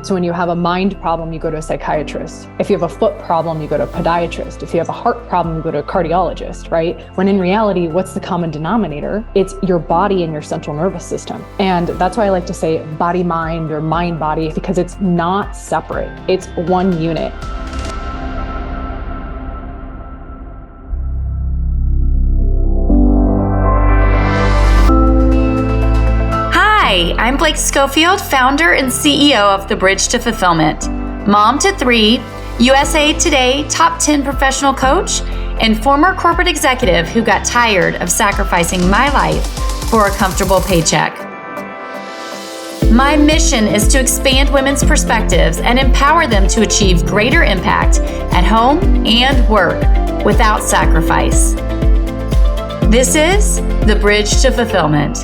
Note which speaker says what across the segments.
Speaker 1: So when you have a mind problem, you go to a psychiatrist. If you have a foot problem, you go to a podiatrist. If you have a heart problem, you go to a cardiologist, right? When in reality, what's the common denominator? It's your body and your central nervous system. And that's why I like to say body mind or mind body, because it's not separate. It's one unit.
Speaker 2: Hi, I'm Blake Schofield, founder and CEO of The Bridge to Fulfillment, mom to 3, USA Today top 10 professional coach, and former corporate executive who got tired of sacrificing my life for a comfortable paycheck. My mission is to expand women's perspectives and empower them to achieve greater impact at home and work without sacrifice. This is The Bridge to Fulfillment.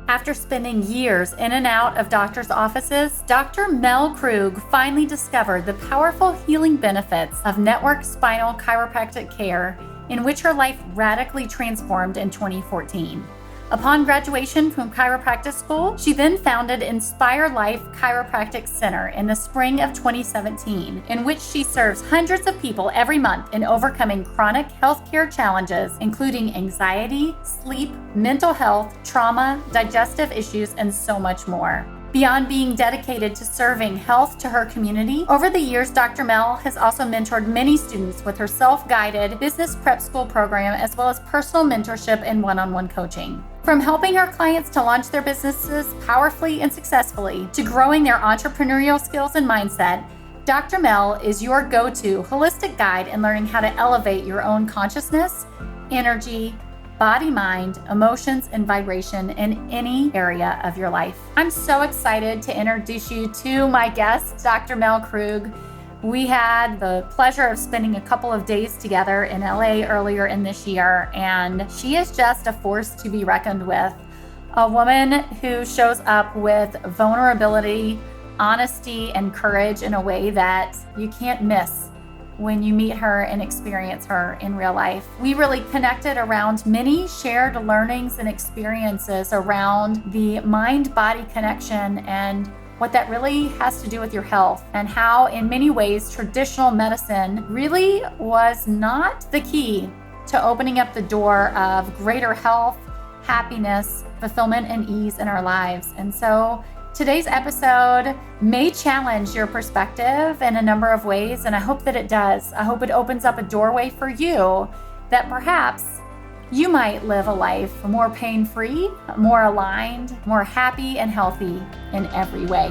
Speaker 2: After spending years in and out of doctors' offices, Dr. Mel Krug finally discovered the powerful healing benefits of Network Spinal Chiropractic Care, in which her life radically transformed in 2014. Upon graduation from chiropractic school, she then founded Inspire Life Chiropractic Center in the spring of 2017, in which she serves hundreds of people every month in overcoming chronic healthcare challenges, including anxiety, sleep, mental health, trauma, digestive issues, and so much more. Beyond being dedicated to serving health to her community, over the years, Dr. Mel has also mentored many students with her self-guided business prep school program, as well as personal mentorship and one-on-one coaching. From helping her clients to launch their businesses powerfully and successfully, to growing their entrepreneurial skills and mindset, Dr. Mel is your go-to holistic guide in learning how to elevate your own consciousness, energy, body, mind, emotions, and vibration in any area of your life. I'm so excited to introduce you to my guest, Dr. Mel Krug. We had the pleasure of spending a couple of days together in LA earlier in this year, and she is just a force to be reckoned with. A woman who shows up with vulnerability, honesty, and courage in a way that you can't miss when you meet her and experience her in real life. We really connected around many shared learnings and experiences around the mind-body connection and what that really has to do with your health, and how in many ways traditional medicine really was not the key to opening up the door of greater health, happiness, fulfillment, and ease in our lives. And so today's episode may challenge your perspective in a number of ways, and I hope that it does. I hope it opens up a doorway for you that perhaps you might live a life more pain-free, more aligned, more happy and healthy in every way.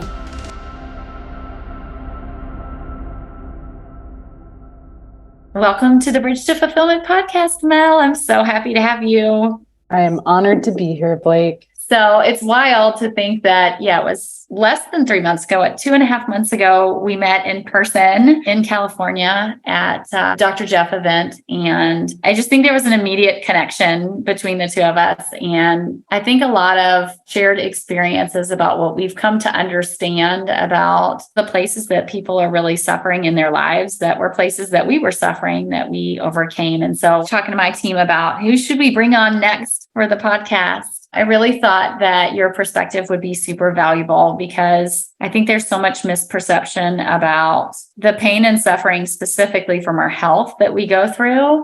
Speaker 2: Welcome to the Bridge to Fulfillment podcast, Mel. I'm so happy to have you.
Speaker 1: I am honored to be here, Blake.
Speaker 2: So it's wild to think that, it was less than 3 months ago, 2.5 months ago, we met in person in California at Dr. Jeff event. And I just think there was an immediate connection between the two of us. And I think a lot of shared experiences about what we've come to understand about the places that people are really suffering in their lives, that were places that we were suffering, that we overcame. And so talking to my team about who should we bring on next for the podcast, I really thought that your perspective would be super valuable, because I think there's so much misperception about the pain and suffering specifically from our health that we go through.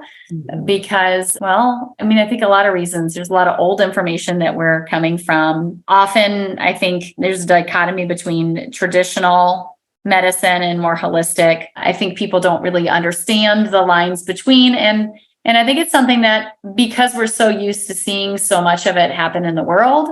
Speaker 2: Because, I think a lot of reasons. There's a lot of old information that we're coming from. Often, I think there's a dichotomy between traditional medicine and more holistic. I think people don't really understand the lines between, and I think it's something that, because we're so used to seeing so much of it happen in the world,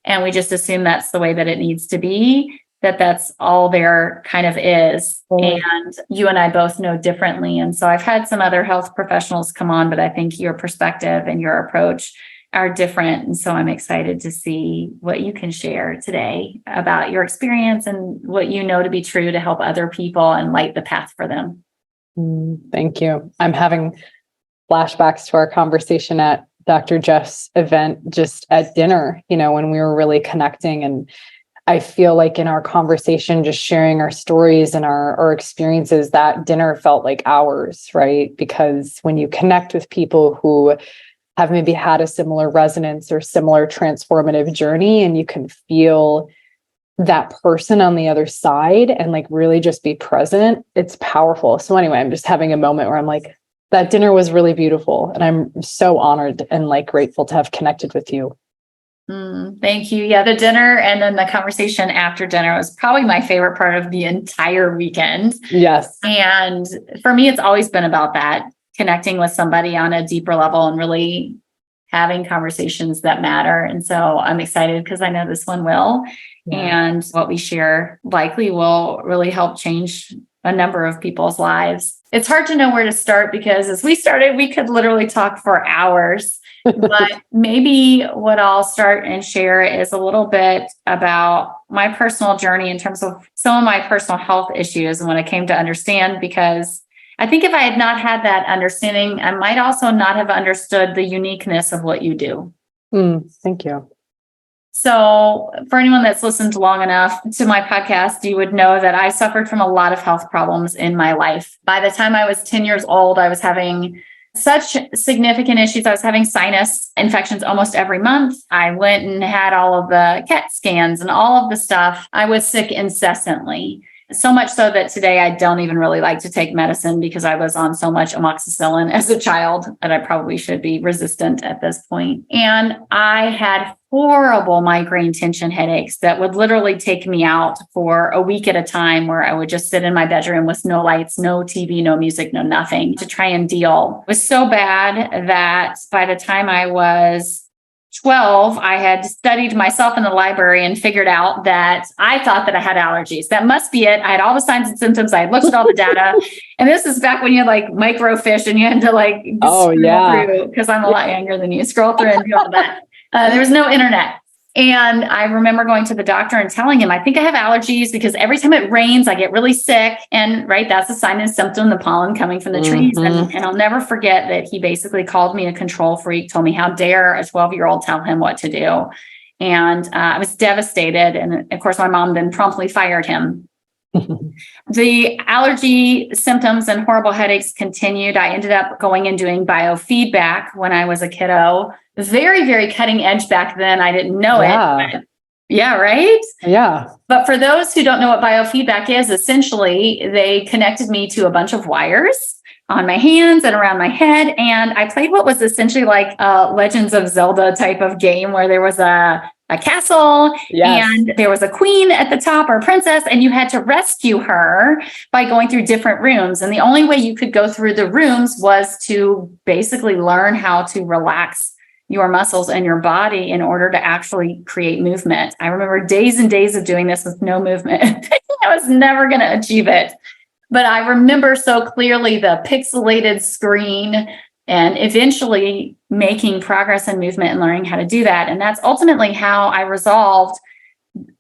Speaker 2: and we just assume that's the way that it needs to be, that's all there kind of is. And you and I both know differently. And so I've had some other health professionals come on, but I think your perspective and your approach are different. And so I'm excited to see what you can share today about your experience and what you know to be true to help other people and light the path for them.
Speaker 1: Thank you. I'm having flashbacks to our conversation at Dr. Jeff's event, just at dinner, when we were really connecting. And I feel like in our conversation, just sharing our stories and our experiences, that dinner felt like hours, right? Because when you connect with people who have maybe had a similar resonance or similar transformative journey, and you can feel that person on the other side and like really just be present. It's powerful. So anyway, I'm just having a moment where I'm like, that dinner was really beautiful. And I'm so honored and like grateful to have connected with you.
Speaker 2: Thank you. Yeah, the dinner and then the conversation after dinner was probably my favorite part of the entire weekend.
Speaker 1: Yes.
Speaker 2: And for me, it's always been about that, connecting with somebody on a deeper level and really having conversations that matter. And so I'm excited because I know this one will. Yeah. And what we share likely will really help change a number of people's lives. It's hard to know where to start because as we started, we could literally talk for hours. But maybe what I'll start and share is a little bit about my personal journey in terms of some of my personal health issues and what I came to understand, because I think if I had not had that understanding, I might also not have understood the uniqueness of what you do.
Speaker 1: Thank you.
Speaker 2: So for anyone that's listened long enough to my podcast, you would know that I suffered from a lot of health problems in my life. By the time I was 10 years old, I was having such significant issues. I was having sinus infections almost every month. I went and had all of the CAT scans and all of the stuff. I was sick incessantly. So much so that today I don't even really like to take medicine because I was on so much amoxicillin as a child that I probably should be resistant at this point. And I had horrible migraine tension headaches that would literally take me out for a week at a time, where I would just sit in my bedroom with no lights, no TV, no music, no nothing to try and deal. It was so bad that by the time I was 12, I had studied myself in the library and figured out that I thought that I had allergies. That must be it. I had all the signs and symptoms. I had looked at all the data. And this is back when you had like microfiche and you had to like scroll through, because I'm a lot younger than you, scroll through and do all that. There was no internet. And I remember going to the doctor and telling him, I think I have allergies because every time it rains, I get really sick. And right, that's a sign and symptom, the pollen coming from the trees. And I'll never forget that he basically called me a control freak, told me how dare a 12-year-old tell him what to do. And I was devastated. And of course, my mom then promptly fired him. The allergy symptoms and horrible headaches continued. I ended up going and doing biofeedback when I was a kiddo. Very, very cutting edge back then. I didn't know it. But yeah, right?
Speaker 1: Yeah.
Speaker 2: But for those who don't know what biofeedback is, essentially, they connected me to a bunch of wires on my hands and around my head. And I played what was essentially like a Legends of Zelda type of game where there was a castle and there was a queen at the top, or a princess, and you had to rescue her by going through different rooms. And the only way you could go through the rooms was to basically learn how to relax your muscles and your body in order to actually create movement. I remember days and days of doing this with no movement. I was never going to achieve it. But I remember so clearly the pixelated screen and eventually making progress and movement and learning how to do that. And that's ultimately how I resolved,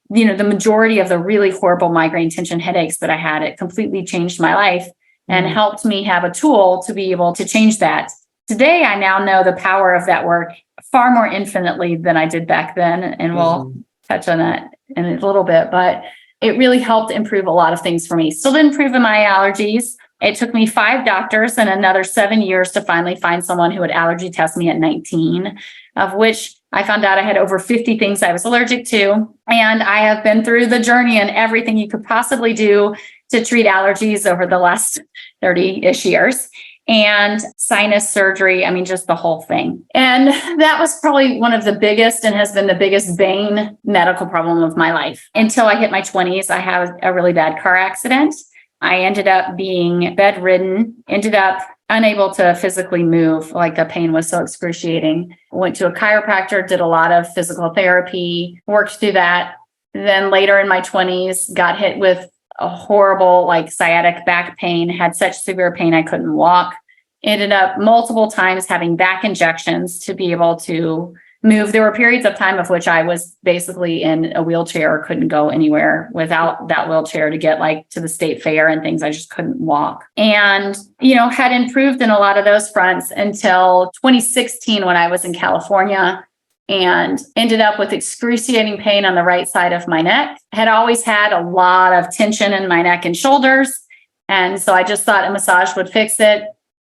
Speaker 2: the majority of the really horrible migraine tension headaches that I had. It completely changed my life and helped me have a tool to be able to change that. Today, I now know the power of that work far more infinitely than I did back then. And we'll touch on that in a little bit, but it really helped improve a lot of things for me. Still didn't improve in my allergies. It took me 5 doctors and another 7 years to finally find someone who would allergy test me at 19, of which I found out I had over 50 things I was allergic to. And I have been through the journey and everything you could possibly do to treat allergies over the last 30-ish years. And sinus surgery, just the whole thing. And that was probably one of the biggest and has been the biggest bane medical problem of my life. Until I hit my 20s, I had a really bad car accident. I ended up being bedridden, ended up unable to physically move. Like the pain was so excruciating. Went to a chiropractor, did a lot of physical therapy, worked through that. Then later in my 20s, got hit with a horrible sciatic back pain, had such severe pain I couldn't walk. Ended up multiple times having back injections to be able to move. There were periods of time of which I was basically in a wheelchair or couldn't go anywhere without that wheelchair to get to the state fair and things. I just couldn't walk. And, had improved in a lot of those fronts until 2016 when I was in California and ended up with excruciating pain on the right side of my neck. Had always had a lot of tension in my neck and shoulders. And so I just thought a massage would fix it.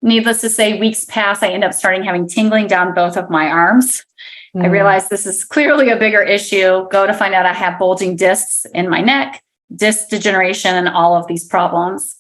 Speaker 3: needless to say, weeks pass. I end up starting having tingling down both of my arms. I realized this is clearly a bigger issue. Go to find out I have bulging discs in my neck, disc degeneration, and all of these problems.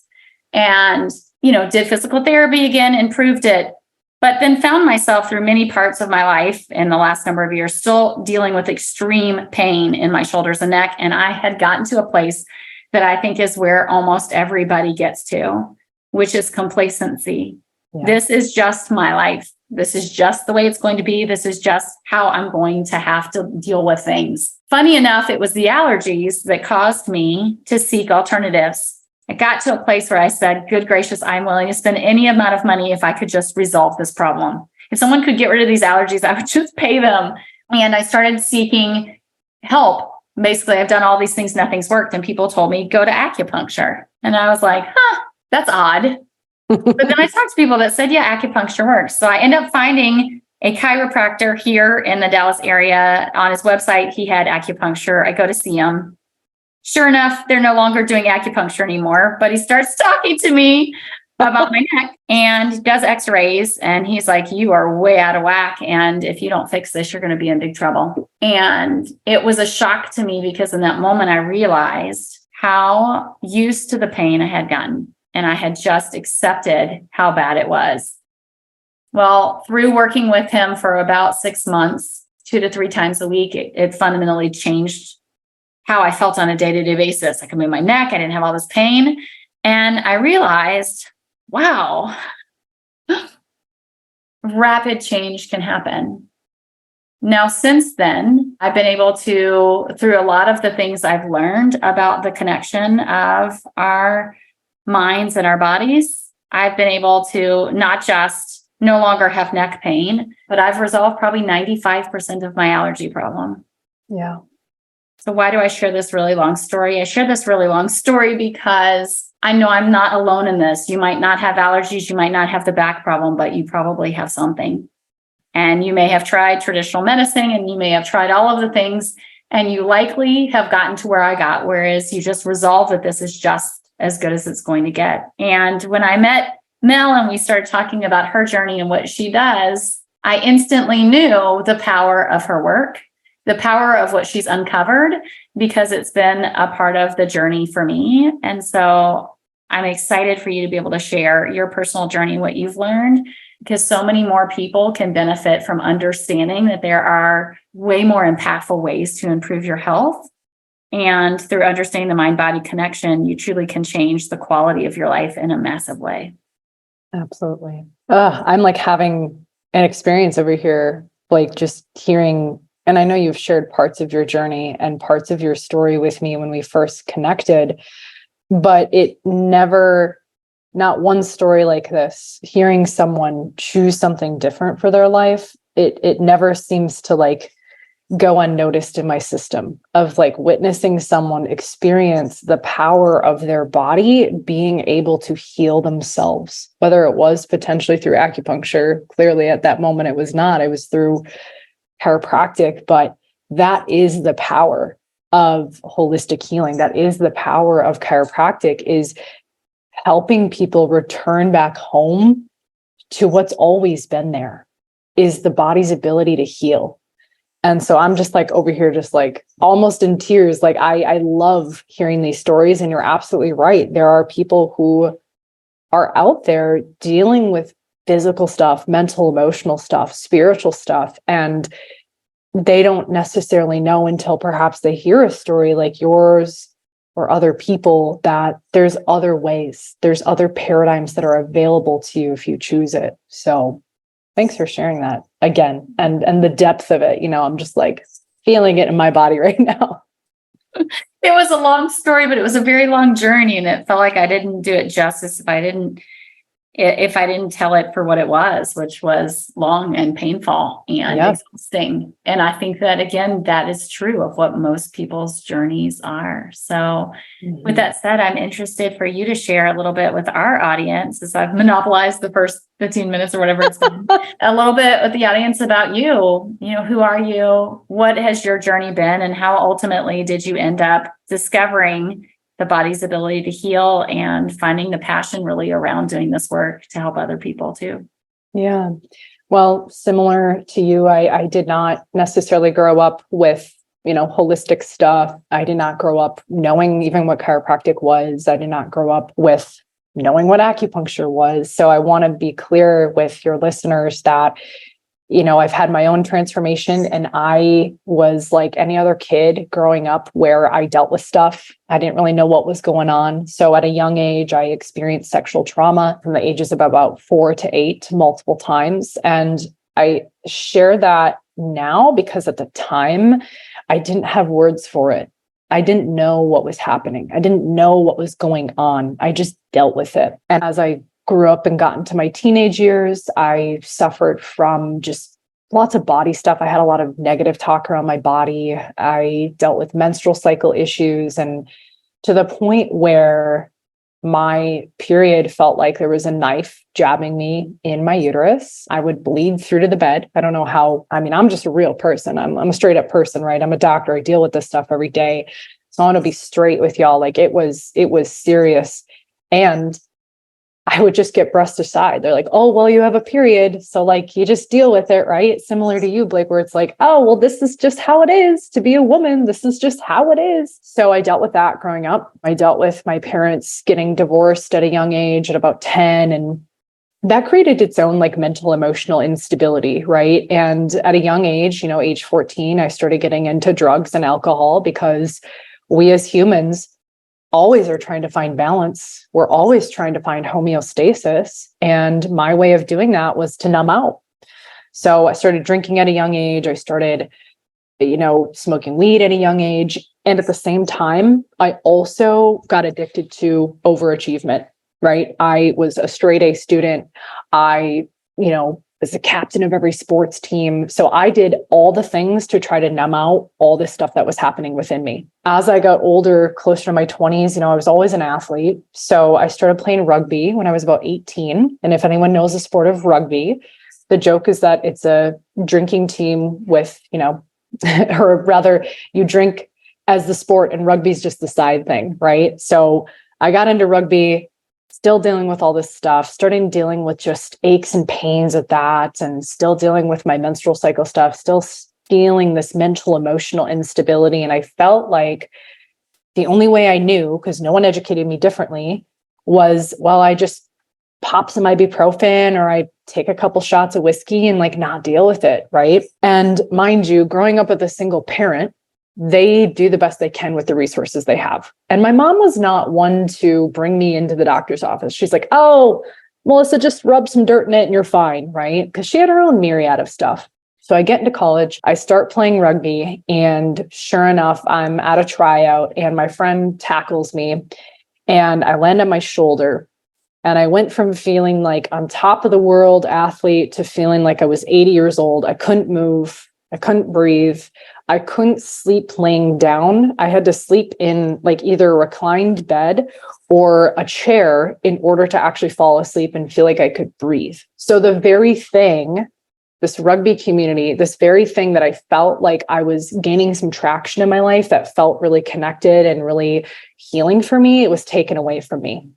Speaker 3: And, did physical therapy again, improved it, but then found myself through many parts of my life in the last number of years, still dealing with extreme pain in my shoulders and neck. And I had gotten to a place that I think is where almost everybody gets to, which is complacency. Yeah. This is just my life. This is just the way it's going to be. This is just how I'm going to have to deal with things. Funny enough, it was the allergies that caused me to seek alternatives. I got to a place where I said, good gracious, I'm willing to spend any amount of money if I could just resolve this problem. If someone could get rid of these allergies, I would just pay them. And I started seeking help. Basically, I've done all these things, nothing's worked. And people told me, go to acupuncture. And I was like, that's odd. But then I talked to people that said, yeah, acupuncture works. So I ended up finding a chiropractor here in the Dallas area. On his website, he had acupuncture. I go to see him. Sure enough, they're no longer doing acupuncture anymore, but he starts talking to me about my neck and does x-rays. And he's like, you are way out of whack. And if you don't fix this, you're going to be in big trouble. And it was a shock to me because in that moment, I realized how used to the pain I had gotten. And I had just accepted how bad it was. Well, through working with him for about 6 months, 2 to 3 times a week, it fundamentally changed how I felt on a day-to-day basis. I could move my neck. I didn't have all this pain. And I realized, wow, rapid change can happen. Now, since then, I've been able to, through a lot of the things I've learned about the connection of our minds and our bodies, I've been able to not just no longer have neck pain, but I've resolved probably 95% of my allergy problem.
Speaker 1: Yeah.
Speaker 3: So why do I share this really long story? I share this really long story because I know I'm not alone in this. You might not have allergies, you might not have the back problem, but you probably have something. And you may have tried traditional medicine and you may have tried all of the things, and you likely have gotten to where I got, whereas you just resolve that this is just as good as it's going to get. And when I met Mel and we started talking about her journey and what she does, I instantly knew the power of her work, the power of what she's uncovered, because it's been a part of the journey for me. And so I'm excited for you to be able to share your personal journey, what you've learned, because so many more people can benefit from understanding that there are way more impactful ways to improve your health. And through understanding the mind-body connection, you truly can change the quality of your life in a massive way.
Speaker 1: Absolutely. I'm like having an experience over here, like just hearing, and I know you've shared parts of your journey and parts of your story with me when we first connected, but it never, not one story like this, hearing someone choose something different for their life, it never seems to like go unnoticed in my system of like witnessing someone experience the power of their body being able to heal themselves, whether it was potentially through acupuncture. Clearly at that moment, it was not, it was through chiropractic, but that is the power of holistic healing. That is the power of chiropractic, is helping people return back home to what's always been there, is the body's ability to heal. And so I'm just like over here, just like almost in tears. Like I love hearing these stories, and you're absolutely right. There are people who are out there dealing with physical stuff, mental, emotional stuff, spiritual stuff, and they don't necessarily know until perhaps they hear a story like yours or other people that there's other ways, there's other paradigms that are available to you if you choose it. So thanks for sharing that again. And the depth of it, I'm just like feeling it in my body right now.
Speaker 3: It was a long story, but it was a very long journey. And it felt like I didn't do it justice if I didn't tell it for what it was, which was long and painful and exhausting. And I think that, again, that is true of what most people's journeys are. So with that said, I'm interested for you to share a little bit with our audience, as I've monopolized the first 15 minutes or whatever it's been, a little bit with the audience about you. Who are you? What has your journey been? And how ultimately did you end up discovering the body's ability to heal and finding the passion really around doing this work to help other people too.
Speaker 1: Yeah. Well, similar to you, I did not necessarily grow up with, holistic stuff. I did not grow up knowing even what chiropractic was. I did not grow up with knowing what acupuncture was. So I want to be clear with your listeners that, I've had my own transformation, and I was like any other kid growing up where I dealt with stuff. I didn't really know what was going on. So at a young age, I experienced sexual trauma from the ages of about 4 to 8 multiple times. And I share that now because at the time I didn't have words for it. I didn't know what was happening. I didn't know what was going on. I just dealt with it. And as I grew up and got into my teenage years, I suffered from just lots of body stuff. I had a lot of negative talk around my body. I dealt with menstrual cycle issues, and to the point where my period felt like there was a knife jabbing me in my uterus. I would bleed through to the bed. I don't know how. I mean, I'm just a real person. I'm a straight up person, right? I'm a doctor. I deal with this stuff every day. So I want to be straight with y'all. Like it was serious. And I would just get brushed aside. They're like, oh, well, you have a period. So like, you just deal with it, right? Similar to you, Blake, where it's like, oh, well, this is just how it is to be a woman. This is just how it is. So I dealt with that growing up. I dealt with my parents getting divorced at a young age at about 10. And that created its own like mental, emotional instability, right? And at a young age, age 14, I started getting into drugs and alcohol because we as humans always are trying to find balance. We're always trying to find homeostasis. And my way of doing that was to numb out. So I started drinking at a young age. I started, smoking weed at a young age. And at the same time, I also got addicted to overachievement, right? I was a straight A student. I, was the captain of every sports team. So I did all the things to try to numb out all this stuff that was happening within me. As I got older, closer to my 20s, I was always an athlete. So I started playing rugby when I was about 18. And if anyone knows the sport of rugby, the joke is that it's a drinking team with, or rather you drink as the sport and rugby's just the side thing, right? So I got into rugby, still dealing with all this stuff, starting dealing with just aches and pains at that, and still dealing with my menstrual cycle stuff, still feeling this mental, emotional instability. And I felt like the only way I knew, because no one educated me differently, was, well, I just pop some ibuprofen or I take a couple shots of whiskey and like not deal with it, right? And mind you, growing up with a single parent, they do the best they can with the resources they have. And my mom was not one to bring me into the doctor's office. She's like, oh, Melissa, just rub some dirt in it and you're fine, right? Because she had her own myriad of stuff. So I get into college, I start playing rugby, and sure enough, I'm at a tryout and my friend tackles me and I land on my shoulder. And I went from feeling like on top of the world athlete to feeling like I was 80 years old. I couldn't move. I couldn't breathe. I couldn't sleep laying down. I had to sleep in like either a reclined bed or a chair in order to actually fall asleep and feel like I could breathe. So the very thing, this rugby community, this very thing that I felt like I was gaining some traction in my life that felt really connected and really healing for me, it was taken away from me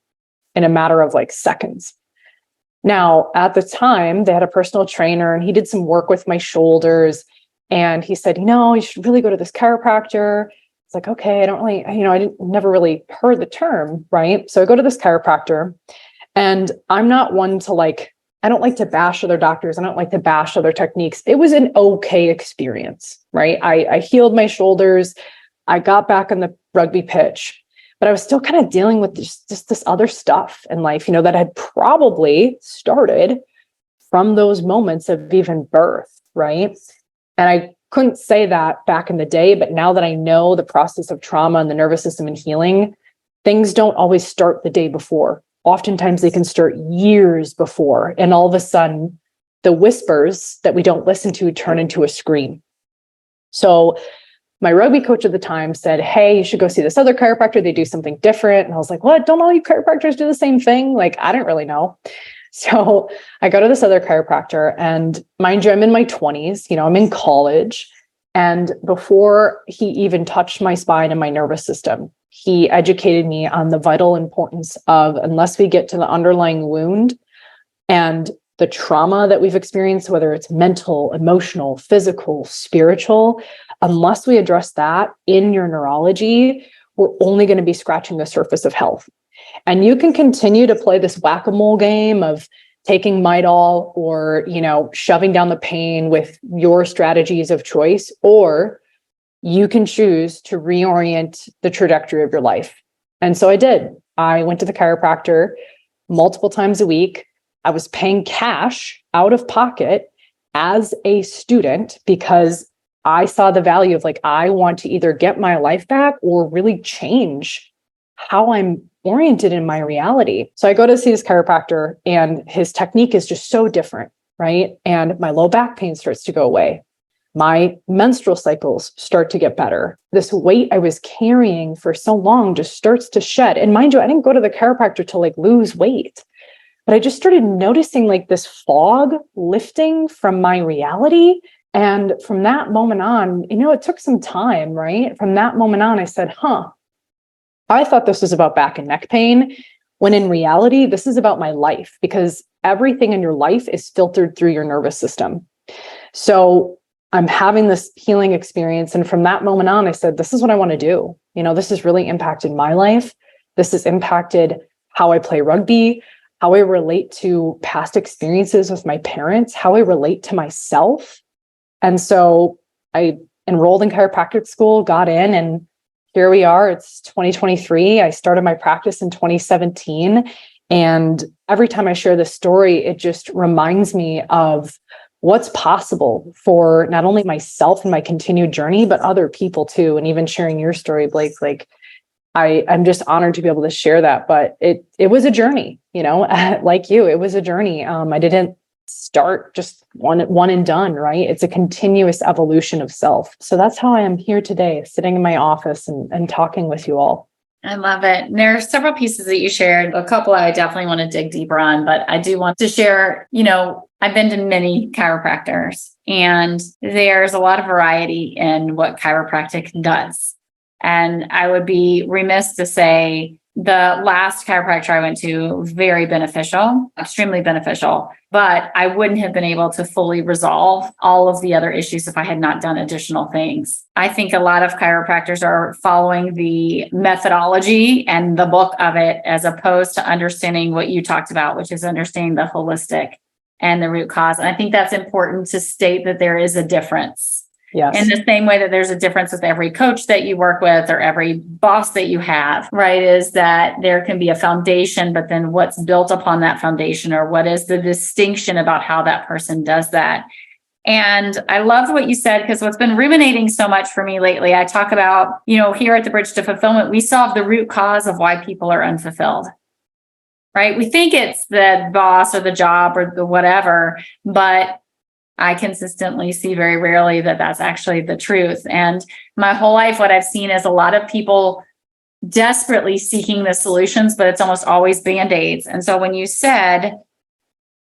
Speaker 1: in a matter of like seconds. Now, at the time, they had a personal trainer and he did some work with my shoulders. And he said, you should really go to this chiropractor. It's like, okay, I don't really, never really heard the term, right? So I go to this chiropractor, and I'm not one to I don't like to bash other doctors. I don't like to bash other techniques. It was an okay experience, right? I healed my shoulders. I got back on the rugby pitch, but I was still kind of dealing with just this other stuff in life, that had probably started from those moments of even birth, right? And I couldn't say that back in the day, but now that I know the process of trauma and the nervous system and healing, things don't always start the day before. Oftentimes they can start years before. And all of a sudden, the whispers that we don't listen to turn into a scream. So my rugby coach at the time said, hey, you should go see this other chiropractor. They do something different. And I was like, what? Don't all you chiropractors do the same thing? Like, I didn't really know. So I go to this other chiropractor, and mind you, I'm in my 20s, I'm in college. And before he even touched my spine and my nervous system, he educated me on the vital importance of, unless we get to the underlying wound and the trauma that we've experienced, whether it's mental, emotional, physical, spiritual, unless we address that in your neurology, we're only going to be scratching the surface of health. And you can continue to play this whack-a-mole game of taking Midol or, shoving down the pain with your strategies of choice, or you can choose to reorient the trajectory of your life. And so I did. I went to the chiropractor multiple times a week. I was paying cash out of pocket as a student because I saw the value of I want to either get my life back or really change how I'm oriented in my reality. So I go to see this chiropractor and his technique is just so different, right? And my low back pain starts to go away. My menstrual cycles start to get better. This weight I was carrying for so long just starts to shed. And mind you, I didn't go to the chiropractor to lose weight, but I just started noticing this fog lifting from my reality. And from that moment on, it took some time, right? From that moment on, I said, I thought this was about back and neck pain, when in reality, this is about my life, because everything in your life is filtered through your nervous system. So I'm having this healing experience. And from that moment on, I said, this is what I want to do. This has really impacted my life. This has impacted how I play rugby, how I relate to past experiences with my parents, how I relate to myself. And so I enrolled in chiropractic school, got in, and here we are. It's 2023. I started my practice in 2017. And every time I share this story, it just reminds me of what's possible for not only myself and my continued journey, but other people too. And even sharing your story, Blake, I'm just honored to be able to share that. But it was a journey, like you, it was a journey. I didn't start just one and done, right? It's a continuous evolution of self. So that's how I am here today, sitting in my office and talking with you all.
Speaker 3: I love it. And there are several pieces that you shared. A couple I definitely want to dig deeper on, but I do want to share, I've been to many chiropractors and there's a lot of variety in what chiropractic does. And I would be remiss to say the last chiropractor I went to, very beneficial, extremely beneficial, but I wouldn't have been able to fully resolve all of the other issues if I had not done additional things. I think a lot of chiropractors are following the methodology and the book of it, as opposed to understanding what you talked about, which is understanding the holistic and the root cause. And I think that's important to state that there is a difference.
Speaker 1: Yes.
Speaker 3: In the same way that there's a difference with every coach that you work with or every boss that you have, right? Is that there can be a foundation, but then what's built upon that foundation, or what is the distinction about how that person does that? And I loved what you said, because what's been ruminating so much for me lately, I talk about, here at the Bridge to Fulfillment, we solve the root cause of why people are unfulfilled, right? We think it's the boss or the job or the whatever, but I consistently see very rarely that that's actually the truth. And my whole life, what I've seen is a lot of people desperately seeking the solutions, but it's almost always Band-Aids. And so when you said,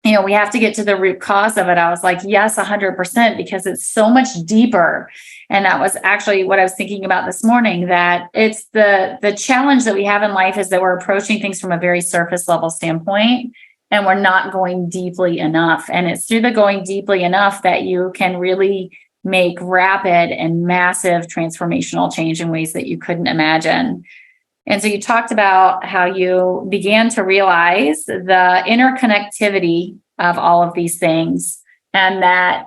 Speaker 3: we have to get to the root cause of it, I was like, yes, 100%, because it's so much deeper. And that was actually what I was thinking about this morning, that it's the challenge that we have in life is that we're approaching things from a very surface level standpoint. And we're not going deeply enough. And it's through the going deeply enough that you can really make rapid and massive transformational change in ways that you couldn't imagine. And so you talked about how you began to realize the interconnectivity of all of these things, and that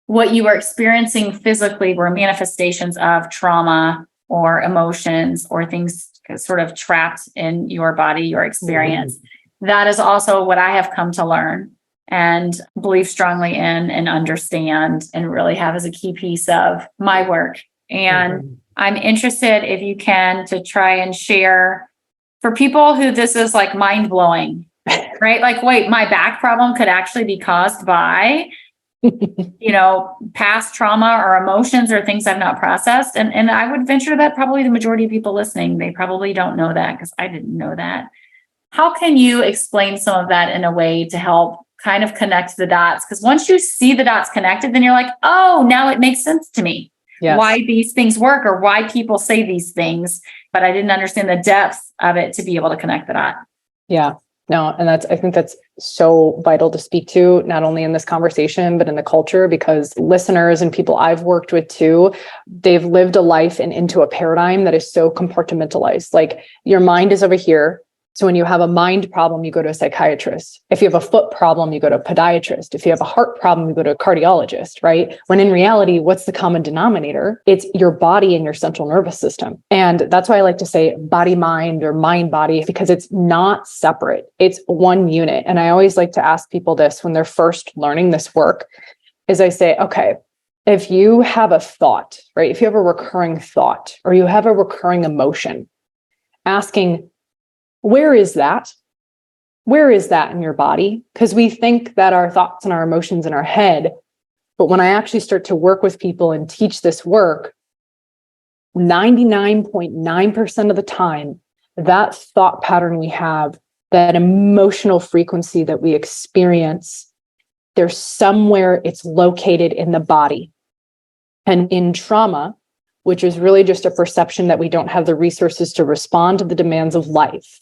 Speaker 3: what you were experiencing physically were manifestations of trauma or emotions or things sort of trapped in your body, your experience. Mm-hmm. That is also what I have come to learn and believe strongly in and understand and really have as a key piece of my work. And I'm interested, if you can, to try and share for people who this is mind blowing, right? Wait, my back problem could actually be caused by, past trauma or emotions or things I've not processed. And I would venture that probably the majority of people listening, they probably don't know that, because I didn't know that. How can you explain some of that in a way to help kind of connect the dots? Because once you see the dots connected, then you're like, oh, now it makes sense to me. Yes. Why these things work or why people say these things. but I didn't understand the depth of it to be able to connect the dot.
Speaker 1: Yeah. No, and I think that's so vital to speak to, not only in this conversation, but in the culture, because listeners and people I've worked with too, they've lived a life and into a paradigm that is so compartmentalized. Like your mind is over here. So when you have a mind problem, you go to a psychiatrist. If you have a foot problem, you go to a podiatrist. If you have a heart problem, you go to a cardiologist, right? When in reality, what's the common denominator? It's your body and your central nervous system. And that's why I like to say body, mind, or mind, body, because it's not separate. It's one unit. And I always like to ask people this when they're first learning this work, is I say, okay, if you have a thought, right? If you have a recurring thought or you have a recurring emotion, asking, where is that? Where is that in your body? Because we think that our thoughts and our emotions in our head, but when I actually start to work with people and teach this work, 99.9% of the time, that thought pattern we have, that emotional frequency that we experience, there's somewhere it's located in the body. And in trauma, which is really just a perception that we don't have the resources to respond to the demands of life.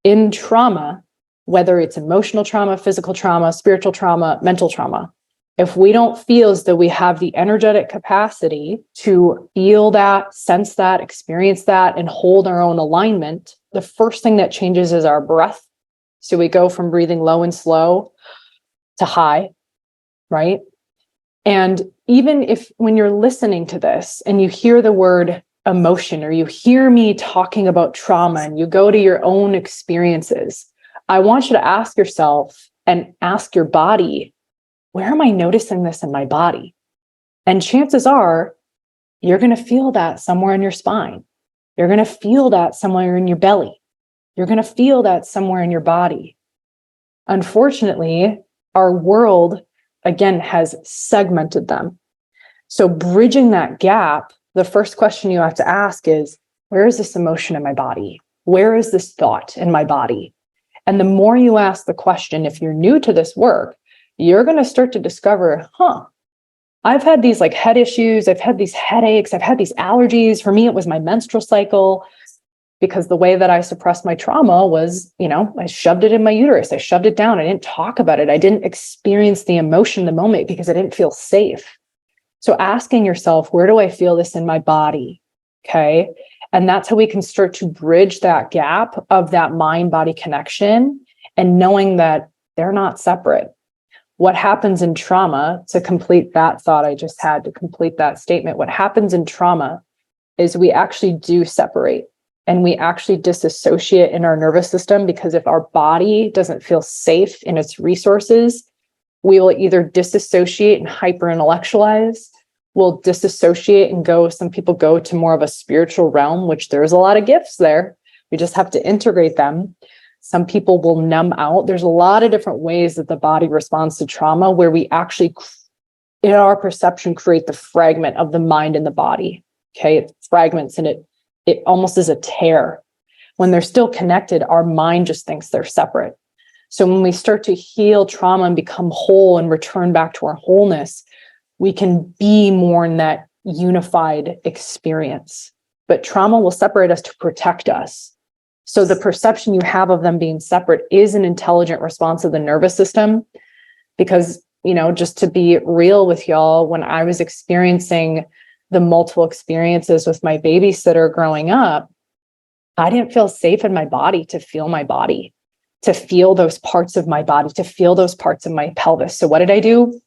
Speaker 1: In trauma, whether it's emotional trauma, physical trauma, spiritual trauma, mental trauma, if we don't feel as though we have the energetic capacity to feel that, sense that, experience that, and hold our own alignment, the first thing that changes is our breath. So we go from breathing low and slow to high, right? And even if when you're listening to this and you hear the word emotion, or you hear me talking about trauma and you go to your own experiences, I want you to ask yourself and ask your body, where am I noticing this in my body? And chances are you're going to feel that somewhere in your spine. You're going to feel that somewhere in your belly. You're going to feel that somewhere in your body. Unfortunately, our world, again, has segmented them. So bridging that gap, the first question you have to ask is, where is this emotion in my body? Where is this thought in my body? And the more you ask the question, if you're new to this work, you're going to start to discover, I've had these like head issues. I've had these headaches. I've had these allergies. For me, it was my menstrual cycle, because the way that I suppressed my trauma was, I shoved it in my uterus. I shoved it down. I didn't talk about it. I didn't experience the emotion in the moment because I didn't feel safe. So asking yourself, where do I feel this in my body? Okay. And that's how we can start to bridge that gap of that mind-body connection and knowing that they're not separate. What happens in trauma, to complete that thought I just had, to complete that statement, what happens in trauma is we actually do separate and we actually disassociate in our nervous system, because if our body doesn't feel safe in its resources, we will either disassociate and hyper-intellectualize. We'll disassociate and go, some people go to more of a spiritual realm, which there's a lot of gifts there. We just have to integrate them. Some people will numb out. There's a lot of different ways that the body responds to trauma, where we actually, in our perception, create the fragment of the mind and the body. Okay, it fragments and it almost is a tear. When they're still connected, our mind just thinks they're separate. So when we start to heal trauma and become whole and return back to our wholeness, we can be more in that unified experience. But trauma will separate us to protect us. So the perception you have of them being separate is an intelligent response of the nervous system. Because, just to be real with y'all, when I was experiencing the multiple experiences with my babysitter growing up, I didn't feel safe in my body to feel my body, to feel those parts of my body, to feel those parts of my pelvis. So what did I do?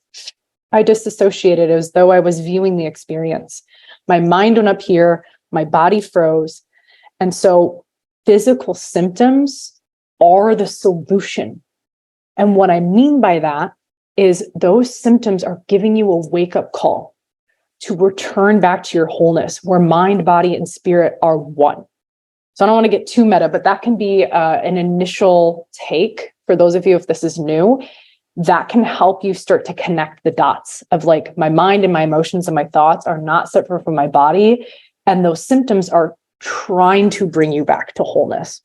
Speaker 1: I disassociated as though I was viewing the experience. My mind went up here, my body froze. And so physical symptoms are the solution. And what I mean by that is those symptoms are giving you a wake-up call to return back to your wholeness, where mind, body, and spirit are one. So I don't want to get too meta, but that can be an initial take for those of you, if this is new, that can help you start to connect the dots of like, my mind and my emotions and my thoughts are not separate from my body. And those symptoms are trying to bring you back to wholeness.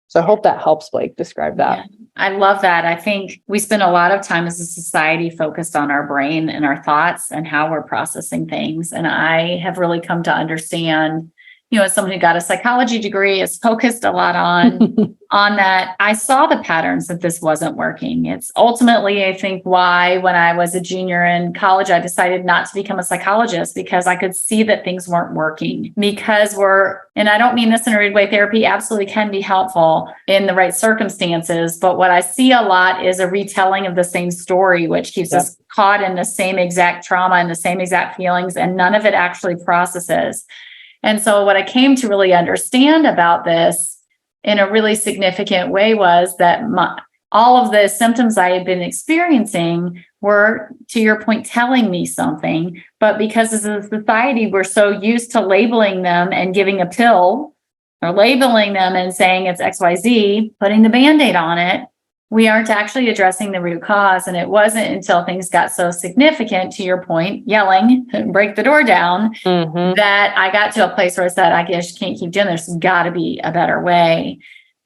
Speaker 1: So I hope that helps, Blake, describe that.
Speaker 3: Yeah, I love that. I think we spend a lot of time as a society focused on our brain and our thoughts and how we're processing things. And I have really come to understand as someone who got a psychology degree, is focused a lot on that, I saw the patterns that this wasn't working. It's ultimately, I think, why when I was a junior in college, I decided not to become a psychologist, because I could see that things weren't working. Because and I don't mean this in a rude way, therapy absolutely can be helpful in the right circumstances. But what I see a lot is a retelling of the same story, which keeps us caught in the same exact trauma and the same exact feelings, and none of it actually processes. And so what I came to really understand about this in a really significant way was that all of the symptoms I had been experiencing were, to your point, telling me something. But because as a society, we're so used to labeling them and giving a pill, or labeling them and saying it's XYZ, putting the Band-Aid on it, we aren't actually addressing the root cause. And it wasn't until things got so significant, to your point, yelling, break the door down, that I got to a place where I said, I guess can't keep doing this. There's got to be a better way.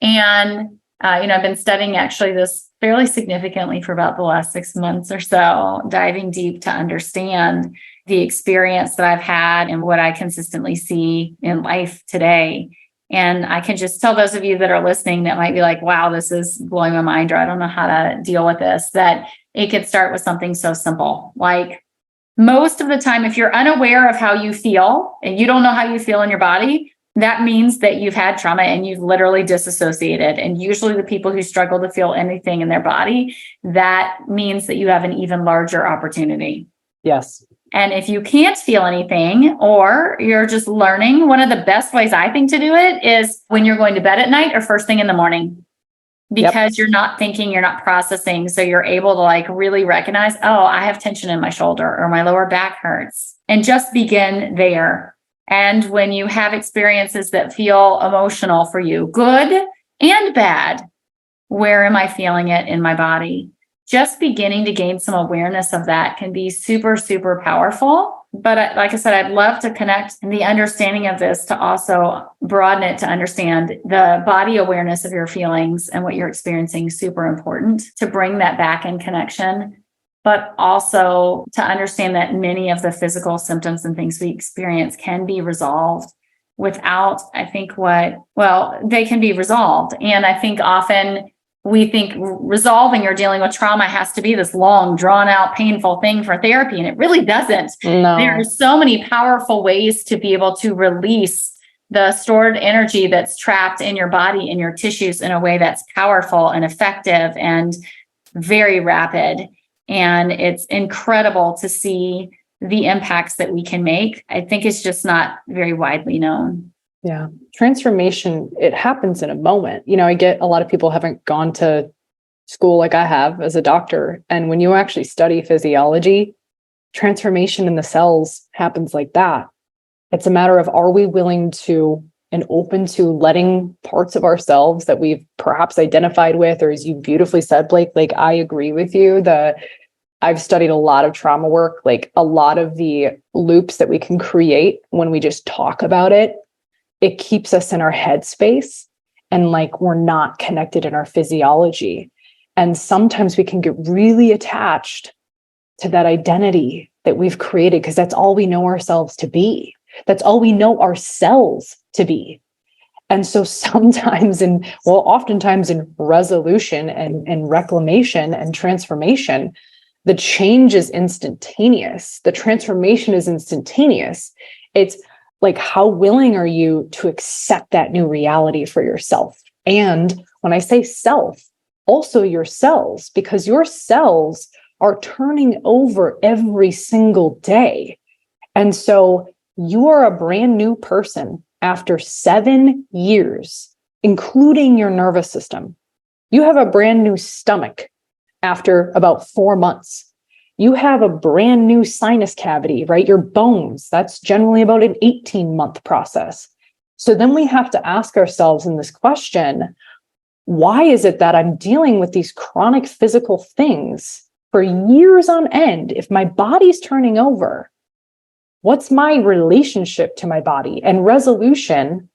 Speaker 3: And, I've been studying actually this fairly significantly for about the last 6 months or so, diving deep to understand the experience that I've had and what I consistently see in life today. And I can just tell those of you that are listening that might be like, wow, this is blowing my mind, or I don't know how to deal with this, that it could start with something so simple. Like, most of the time, if you're unaware of how you feel and you don't know how you feel in your body, that means that you've had trauma and you've literally disassociated. And usually the people who struggle to feel anything in their body, that means that you have an even larger opportunity.
Speaker 1: Yes.
Speaker 3: And if you can't feel anything, or you're just learning, one of the best ways I think to do it is when you're going to bed at night or first thing in the morning, because you're not thinking, you're not processing. So you're able to really recognize, oh, I have tension in my shoulder, or my lower back hurts, and just begin there. And when you have experiences that feel emotional for you, good and bad, where am I feeling it in my body? Just beginning to gain some awareness of that can be super, super powerful. But like I said, I'd love to connect the understanding of this to also broaden it to understand the body awareness of your feelings and what you're experiencing is super important to bring that back in connection, but also to understand that many of the physical symptoms and things we experience can be resolved without, I think they can be resolved. And I think often we think resolving or dealing with trauma has to be this long, drawn out, painful thing for therapy. And it really doesn't.
Speaker 1: No.
Speaker 3: There are so many powerful ways to be able to release the stored energy that's trapped in your body, in your tissues, in a way that's powerful and effective and very rapid. And it's incredible to see the impacts that we can make. I think it's just not very widely known.
Speaker 1: Yeah. Transformation, it happens in a moment. I get a lot of people haven't gone to school like I have as a doctor. And when you actually study physiology, transformation in the cells happens like that. It's a matter of, are we willing to and open to letting parts of ourselves that we've perhaps identified with, or as you beautifully said, Blake, I agree with you, I've studied a lot of trauma work, a lot of the loops that we can create when we just talk about it. It keeps us in our headspace and we're not connected in our physiology. And sometimes we can get really attached to that identity that we've created because that's all we know ourselves to be. That's all we know ourselves to be. And so oftentimes in resolution and reclamation and transformation, the change is instantaneous. The transformation is instantaneous. It's how willing are you to accept that new reality for yourself? And when I say self, also your cells, because your cells are turning over every single day. And so you are a brand new person after 7 years, including your nervous system. You have a brand new stomach after about 4 months. You have a brand new sinus cavity, right? Your bones, that's generally about an 18-month process. So then we have to ask ourselves in this question, why is it that I'm dealing with these chronic physical things for years on end? If my body's turning over, what's my relationship to my body? And resolution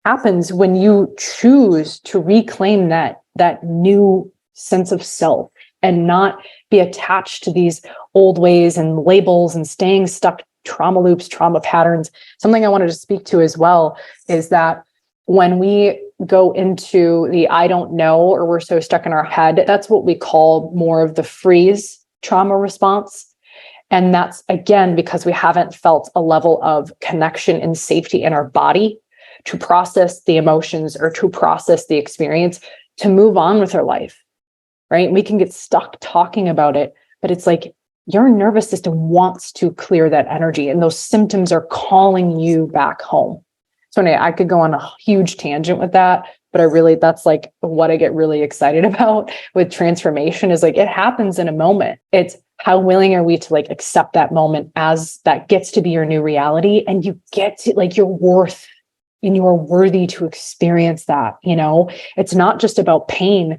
Speaker 1: happens when you choose to reclaim that new sense of self and not be attached to these old ways and labels and staying stuck trauma loops, trauma patterns. Something I wanted to speak to as well is that when we go into the I don't know, or we're so stuck in our head, that's what we call more of the freeze trauma response. And that's, again, because we haven't felt a level of connection and safety in our body to process the emotions or to process the experience, to move on with our life, right? We can get stuck talking about it, but it's like your nervous system wants to clear that energy, and those symptoms are calling you back home. So anyway, I could go on a huge tangent with that, but that's like what I get really excited about with transformation is like, it happens in a moment. It's how willing are we to like accept that moment as that gets to be your new reality, and you get to like your worth and you are worthy to experience that. It's not just about pain,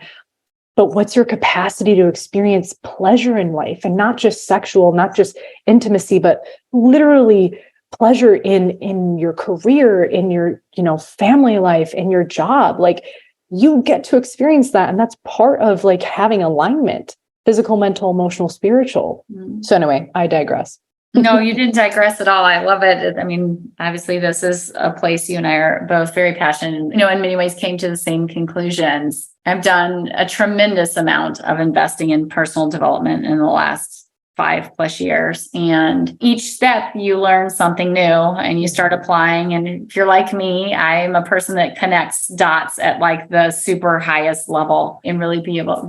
Speaker 1: but what's your capacity to experience pleasure in life, and not just sexual, not just intimacy, but literally pleasure in your career, in your, family life, in your job. Like, you get to experience that. And that's part of like having alignment, physical, mental, emotional, spiritual. So anyway, I digress.
Speaker 3: No, you didn't digress at all. I love it. I mean, obviously this is a place you and I are both very passionate, in many ways came to the same conclusions. I've done a tremendous amount of investing in personal development in the last 5+ years. And each step you learn something new and you start applying. And if you're like me, I'm a person that connects dots at like the super highest level and really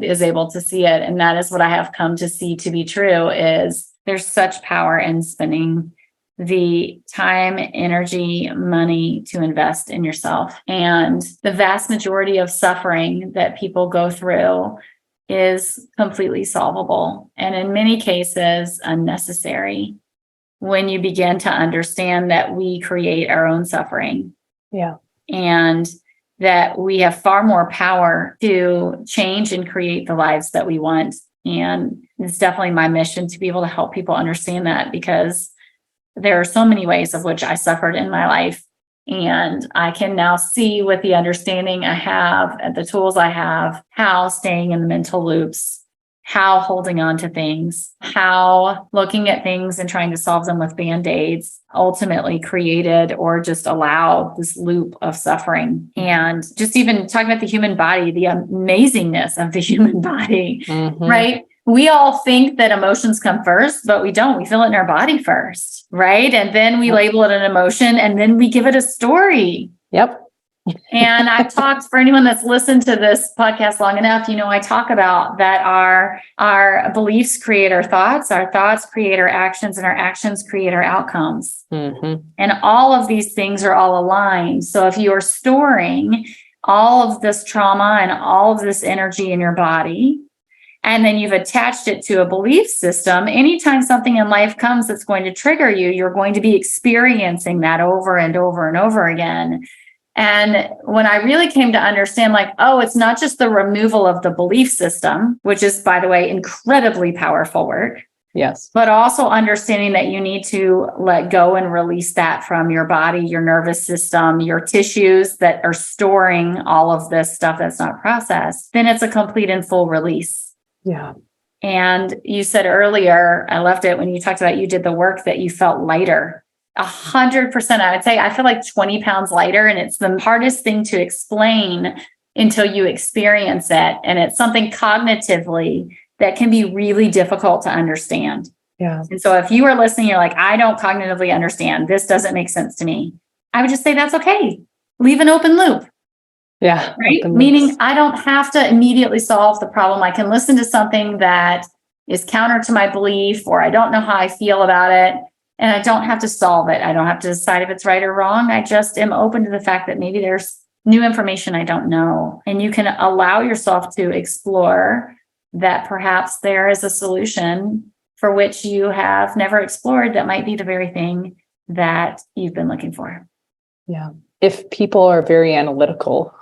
Speaker 3: is able to see it. And that is what I have come to see to be true, is there's such power in spending the time, energy, money to invest in yourself. And the vast majority of suffering that people go through is completely solvable, and in many cases unnecessary, when you begin to understand that we create our own suffering.
Speaker 1: Yeah.
Speaker 3: And that we have far more power to change and create the lives that we want. And it's definitely my mission to be able to help people understand that, because there are so many ways of which I suffered in my life. And I can now see, with the understanding I have and the tools I have, how staying in the mental loops, how holding on to things, how looking at things and trying to solve them with Band-Aids ultimately created or just allowed this loop of suffering. And just even talking about the human body, the amazingness of the human body, right? We all think that emotions come first, but we don't. We feel it in our body first, right? And then we label it an emotion, and then we give it a story.
Speaker 1: Yep.
Speaker 3: And I've talked, for anyone that's listened to this podcast long enough, I talk about that our beliefs create our thoughts create our actions, and our actions create our outcomes. And all of these things are all aligned. So if you are storing all of this trauma and all of this energy in your body, and then you've attached it to a belief system, anytime something in life comes that's going to trigger you, you're going to be experiencing that over and over and over again. And when I really came to understand, like, oh, it's not just the removal of the belief system, which is, by the way, incredibly powerful work.
Speaker 1: Yes.
Speaker 3: But also understanding that you need to let go and release that from your body, your nervous system, your tissues that are storing all of this stuff that's not processed, then it's a complete and full release.
Speaker 1: Yeah.
Speaker 3: And you said earlier, I loved it when you talked about you did the work that you felt lighter. 100%. I would say I feel like 20 pounds lighter, and it's the hardest thing to explain until you experience it. And it's something cognitively that can be really difficult to understand.
Speaker 1: Yeah.
Speaker 3: And so if you are listening, you're like, I don't cognitively understand. This doesn't make sense to me. I would just say that's okay. Leave an open loop.
Speaker 1: Yeah.
Speaker 3: Right. Meaning I don't have to immediately solve the problem. I can listen to something that is counter to my belief, or I don't know how I feel about it, and I don't have to solve it. I don't have to decide if it's right or wrong. I just am open to the fact that maybe there's new information I don't know. And you can allow yourself to explore that perhaps there is a solution for which you have never explored that might be the very thing that you've been looking for.
Speaker 1: Yeah. If people are very analytical,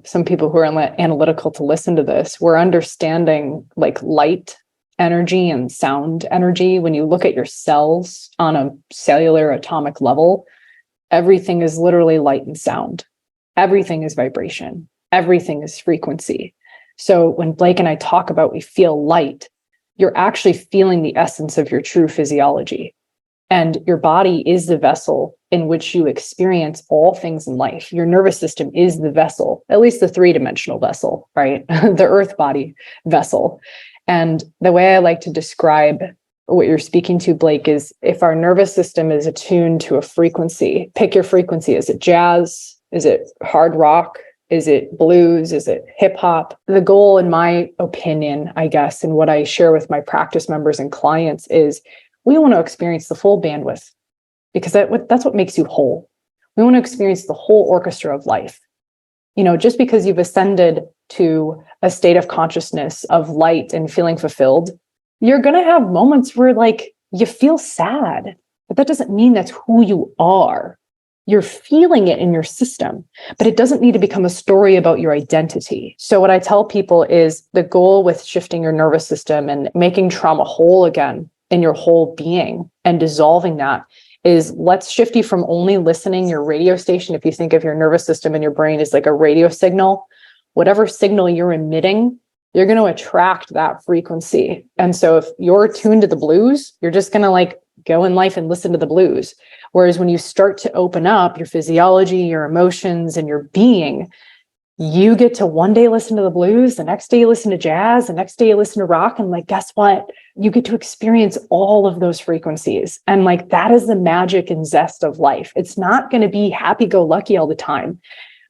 Speaker 1: some people who are analytical to listen to this, we're understanding like light energy and sound energy. When you look at your cells on a cellular atomic level, everything is literally light and sound. Everything is vibration. Everything is frequency. So when Blake and I talk about we feel light, you're actually feeling the essence of your true physiology. And your body is the vessel in which you experience all things in life. Your nervous system is the vessel, at least the three-dimensional vessel, right? The earth body vessel. And the way I like to describe what you're speaking to, Blake, is if our nervous system is attuned to a frequency, pick your frequency. Is it jazz? Is it hard rock? Is it blues? Is it hip hop? The goal, in my opinion, I guess, and what I share with my practice members and clients is we want to experience the full bandwidth, because that's what makes you whole. We want to experience the whole orchestra of life. Just because you've ascended to a state of consciousness of light and feeling fulfilled, you're going to have moments where you feel sad, but that doesn't mean that's who you are. You're feeling it in your system, but it doesn't need to become a story about your identity. So what I tell people is the goal with shifting your nervous system and making trauma whole again in your whole being and dissolving that is, let's shift you from only listening your radio station. If you think of your nervous system and your brain as like a radio signal, whatever signal you're emitting, you're going to attract that frequency. And so if you're tuned to the blues, you're just going to go in life and listen to the blues. Whereas when you start to open up your physiology, your emotions, and your being, you get to one day listen to the blues, the next day you listen to jazz, the next day you listen to rock. And guess what? You get to experience all of those frequencies. And that is the magic and zest of life. It's not going to be happy-go-lucky all the time.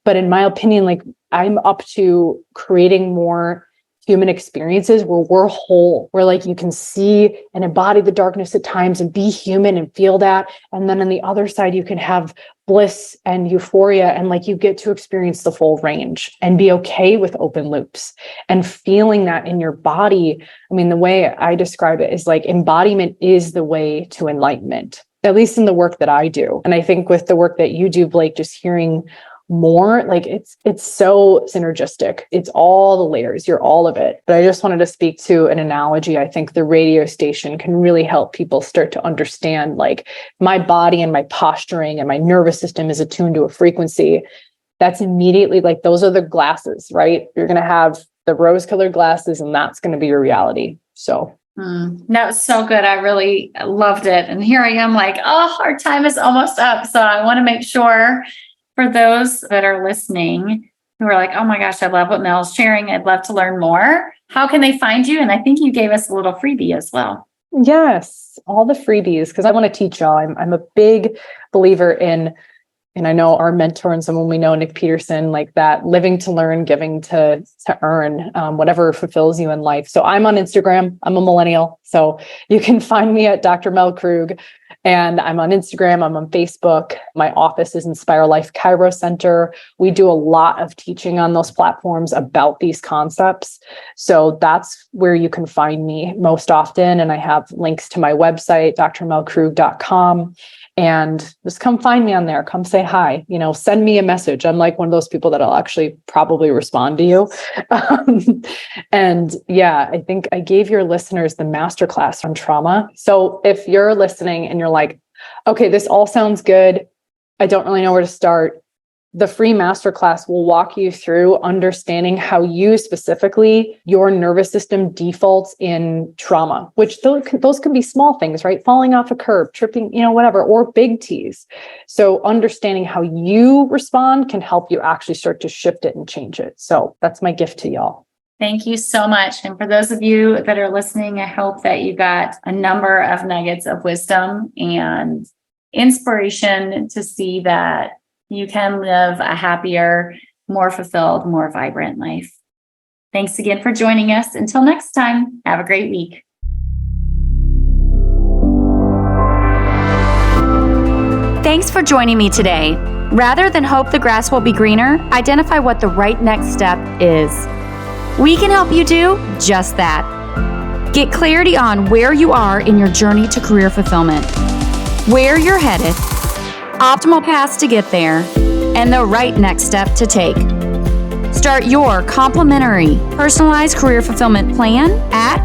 Speaker 1: But in my opinion, I'm up to creating more human experiences where we're whole, where you can see and embody the darkness at times and be human and feel that. And then on the other side, you can have bliss and euphoria, and you get to experience the full range and be okay with open loops and feeling that in your body. I mean, the way I describe it is embodiment is the way to enlightenment, at least in the work that I do. And I think with the work that you do, Blake, just hearing more, it's so synergistic. It's all the layers, you're all of it. But I just wanted to speak to an analogy. I think the radio station can really help people start to understand my body and my posturing and my nervous system is attuned to a frequency. That's immediately those are the glasses, right? You're going to have the rose-colored glasses, and that's going to be your reality. So
Speaker 3: that was so good. I really loved it. And here I am our time is almost up. So I want to make sure, for those that are listening who are oh my gosh, I love what Mel's sharing, I'd love to learn more. How can they find you? And I think you gave us a little freebie as well.
Speaker 1: Yes, all the freebies, because I want to teach y'all. I'm a big believer in, and I know our mentor and someone we know, Nick Peterson, that living to learn, giving to earn, whatever fulfills you in life. So I'm on Instagram. I'm a millennial. So you can find me at Dr. Mel Krug. And I'm on Instagram, I'm on Facebook. My office is Inspire Life Chiropractic Center. We do a lot of teaching on those platforms about these concepts. So that's where you can find me most often. And I have links to my website, drmelkrug.com. And just come find me on there. Come say hi, send me a message. I'm one of those people that'll actually probably respond to you. And yeah, I think I gave your listeners the masterclass on trauma. So if you're listening and you're okay, this all sounds good, I don't really know where to start, the free masterclass will walk you through understanding how you specifically, your nervous system defaults in trauma, which those can be small things, right? Falling off a curb, tripping, whatever, or big T's. So understanding how you respond can help you actually start to shift it and change it. So that's my gift to y'all.
Speaker 3: Thank you so much. And for those of you that are listening, I hope that you got a number of nuggets of wisdom and inspiration to see that you can live a happier, more fulfilled, more vibrant life. Thanks again for joining us. Until next time, have a great week.
Speaker 2: Thanks for joining me today. Rather than hope the grass will be greener, identify what the right next step is. We can help you do just that. Get clarity on where you are in your journey to career fulfillment, where you're headed, optimal paths to get there, and the right next step to take. Start your complimentary personalized career fulfillment plan at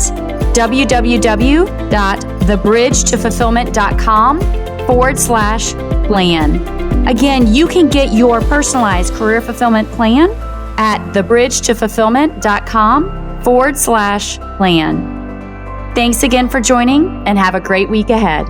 Speaker 2: www.thebridgetofulfillment.com/plan. Again, you can get your personalized career fulfillment plan at thebridgetofulfillment.com/plan. Thanks again for joining, and have a great week ahead.